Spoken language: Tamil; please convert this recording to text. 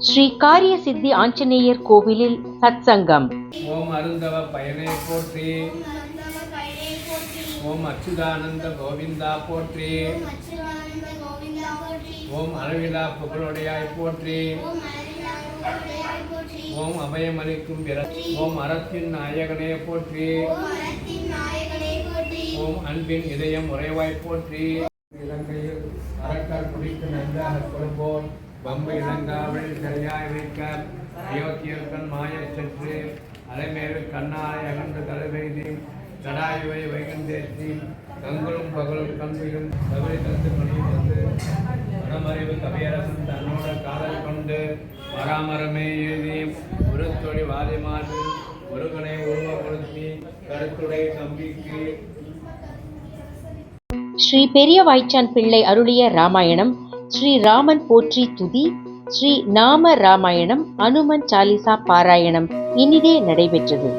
ஸ்ரீ காரிய சித்தி ஆஞ்சநேயர் கோவிலில் சத்சங்கம். ஓம் அருந்தவ பயனை போற்றி, ஓம் அச்சுதானந்த கோவிந்தா போற்றி, ஓம் அளவிலா புகழுடையாய் போற்றி, ஓம் அபயமளிக்கும் ஓம் அறத்தின் நாயகனே போற்றி, ஓம் அன்பின் இதயம் உறைவாய் போற்றி. இலங்கையில் அரக்கர் குடிக்கு நன்றாக கொடுப்போம், பம்பு இளங்காவல் சரியாய் வைக்க அயோத்தியர்கள் மாயச் சற்று அலைமேறு கண்ணாய் அகன்று தலைவெய்தி தடாயுவை வைகந்தேற்றி கங்குலும் பகலும் கம்பிலும் கபடி தந்து பணியும் வந்து மனமறிவு கவியரசன் தன்னோட காதல் கொண்டு பராமரமே எழுதி ஒரு தொழி வாதிமாறு ஒருவனை உருவப்படுத்தி கருத்துடை தம்பிக்கு. ஸ்ரீ பெரிய வாய்ச்சான் பிள்ளை அருளிய ராமாயணம் ஸ்ரீ ராமன் போற்றி துதி, ஸ்ரீ நாம ராமாயணம், அனுமன் சாலிசா பாராயணம் இனிதே நடைபெற்றது.